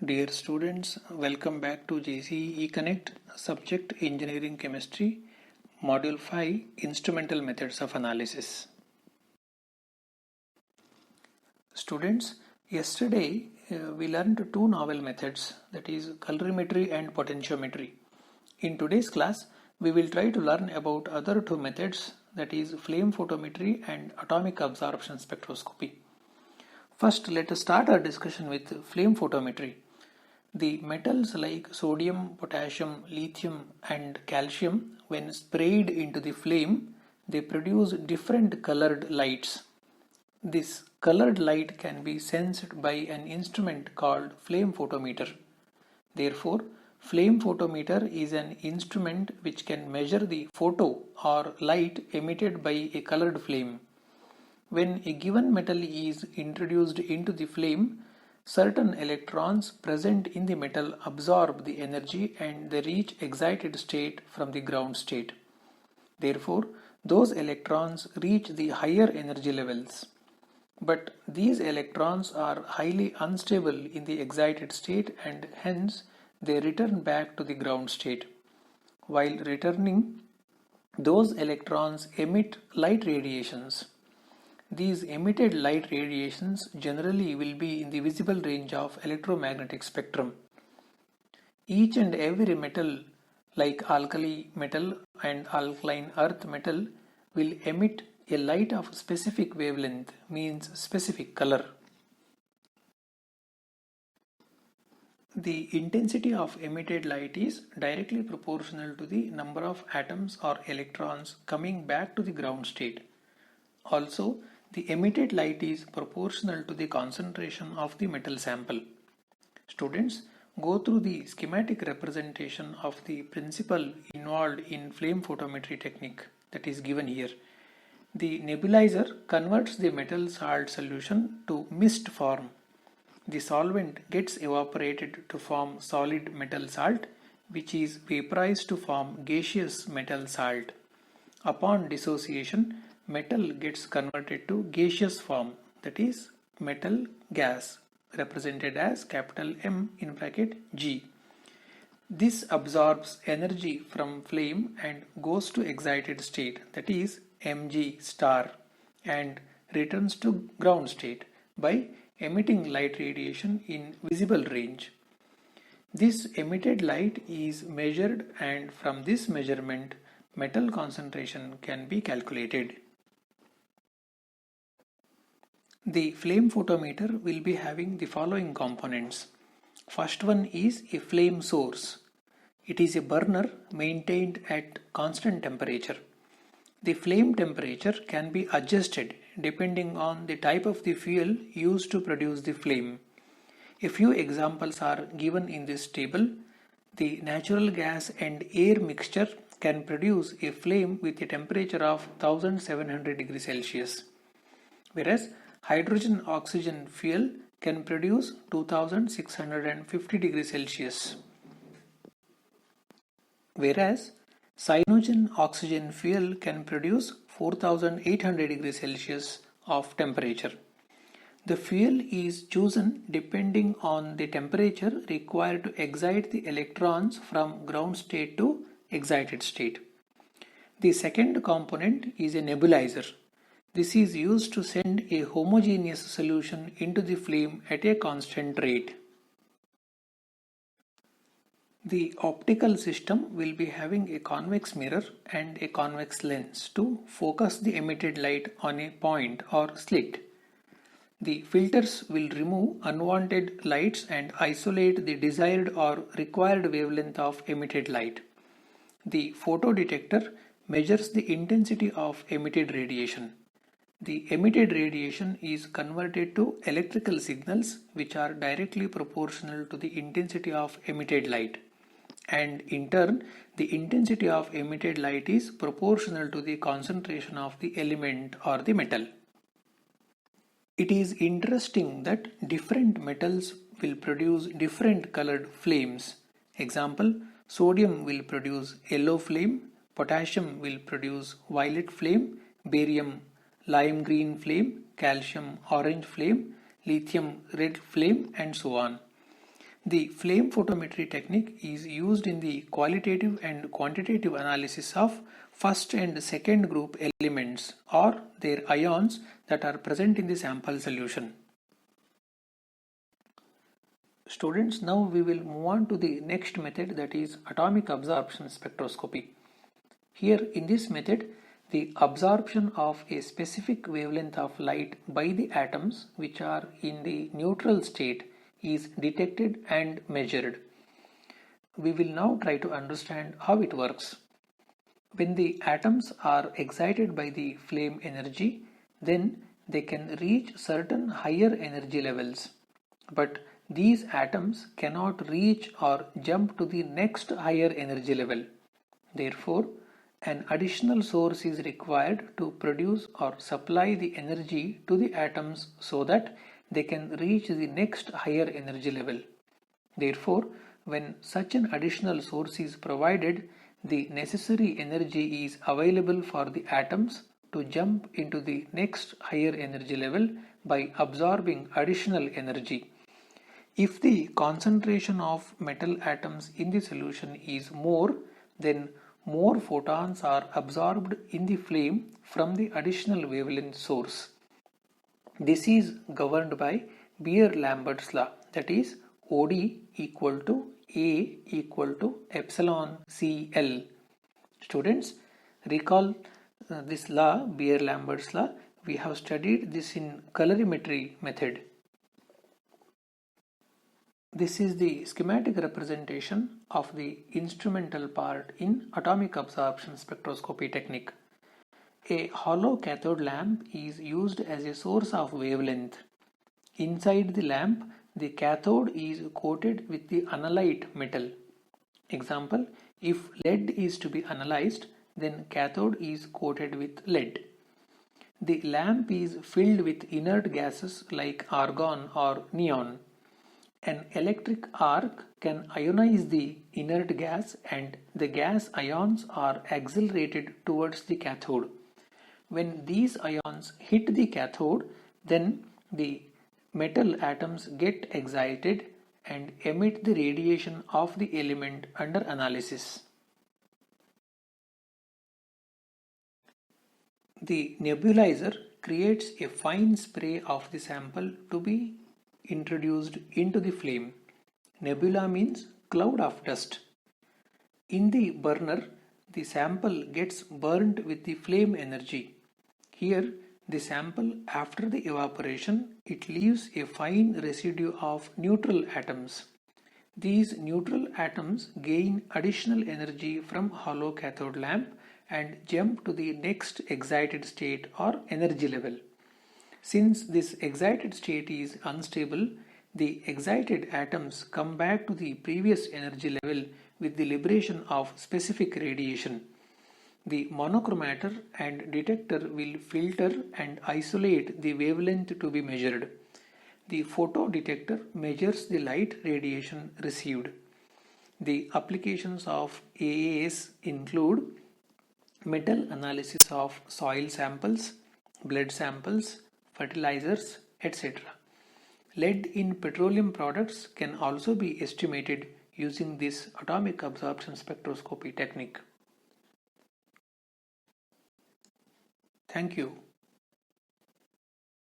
Dear students, welcome back to JCE Connect, subject Engineering Chemistry, Module 5, Instrumental Methods of Analysis. Students, yesterday we learned two novel methods, that is colorimetry and potentiometry. In today's class, we will try to learn about other two methods, that is flame photometry and atomic absorption spectroscopy. First, let us start our discussion with flame photometry. The metals like sodium, potassium, lithium and calcium, when sprayed into the flame, they produce different colored lights. This colored light can be sensed by an instrument called flame photometer. Therefore, flame photometer is an instrument which can measure the photo or light emitted by a colored flame. When a given metal is introduced into the flame, certain electrons present in the metal absorb the energy and they reach excited state from the ground state. Therefore, those electrons reach the higher energy levels. But these electrons are highly unstable in the excited state and hence they return back to the ground state. While returning, those electrons emit light radiations. These emitted light radiations generally will be in the visible range of electromagnetic spectrum. Each and every metal like alkali metal and alkaline earth metal will emit a light of specific wavelength, means specific color. The intensity of emitted light is directly proportional to the number of atoms or electrons coming back to the ground state. Also, the emitted light is proportional to the concentration of the metal sample. Students, go through the schematic representation of the principle involved in flame photometry technique that is given here. The nebulizer converts the metal salt solution to mist form. The solvent gets evaporated to form solid metal salt, which is vaporized to form gaseous metal salt. Upon dissociation, metal gets converted to gaseous form, that is metal gas, represented as capital M in bracket G. This absorbs energy from flame and goes to excited state, that is Mg star, and returns to ground state by emitting light radiation in visible range. This emitted light is measured and from this measurement metal concentration can be calculated. The flame photometer will be having the following components. First one is a flame source. It is a burner maintained at constant temperature. The flame temperature can be adjusted depending on the type of the fuel used to produce the flame. A few examples are given in this table. The natural gas and air mixture can produce a flame with a temperature of 1700 degrees Celsius, whereas hydrogen oxygen fuel can produce 2650 degrees Celsius, whereas cyanogen oxygen fuel can produce 4800 degrees Celsius of temperature. The fuel is chosen depending on the temperature required to excite the electrons from ground state to excited state. The second component is a nebulizer. This is used to send a homogeneous solution into the flame at a constant rate. The optical system will be having a convex mirror and a convex lens to focus the emitted light on a point or slit. The filters will remove unwanted lights and isolate the desired or required wavelength of emitted light. The photodetector measures the intensity of emitted radiation. The emitted radiation is converted to electrical signals which are directly proportional to the intensity of emitted light. And in turn, the intensity of emitted light is proportional to the concentration of the element or the metal. It is interesting that different metals will produce different colored flames. Example, sodium will produce yellow flame, potassium will produce violet flame, barium lime green flame, calcium orange flame, lithium red flame, and so on. The flame photometry technique is used in the qualitative and quantitative analysis of first and second group elements or their ions that are present in the sample solution. Students, now we will move on to the next method, that is atomic absorption spectroscopy. Here in this method, the absorption of a specific wavelength of light by the atoms which are in the neutral state is detected and measured. We will now try to understand how it works. When the atoms are excited by the flame energy, then they can reach certain higher energy levels. But these atoms cannot reach or jump to the next higher energy level. Therefore, an additional source is required to produce or supply the energy to the atoms so that they can reach the next higher energy level. Therefore, when such an additional source is provided, the necessary energy is available for the atoms to jump into the next higher energy level by absorbing additional energy. If the concentration of metal atoms in the solution is more, then more photons are absorbed in the flame from the additional wavelength source. This is governed by Beer-Lambert's law, that is OD equal to A equal to epsilon CL. Students, recall this law, Beer-Lambert's law. We have studied this in colorimetry method. This is the schematic representation of the instrumental part in atomic absorption spectroscopy technique. A hollow cathode lamp is used as a source of wavelength. Inside the lamp, the cathode is coated with the analyte metal. Example, if lead is to be analyzed, then cathode is coated with lead. The lamp is filled with inert gases like argon or neon. An electric arc can ionize the inert gas and the gas ions are accelerated towards the cathode. When these ions hit the cathode, then the metal atoms get excited and emit the radiation of the element under analysis. The nebulizer creates a fine spray of the sample to be introduced into the flame. Nebula means cloud of dust. In the burner, the sample gets burnt with the flame energy. Here, the sample after the evaporation, it leaves a fine residue of neutral atoms. These neutral atoms gain additional energy from hollow cathode lamp and jump to the next excited state or energy level. Since this excited state is unstable, the excited atoms come back to the previous energy level with the liberation of specific radiation. The monochromator and detector will filter and isolate the wavelength to be measured. The photodetector measures the light radiation received. The applications of AAS include metal analysis of soil samples, blood samples, fertilizers, etc. Lead in petroleum products can also be estimated using this atomic absorption spectroscopy technique. Thank you.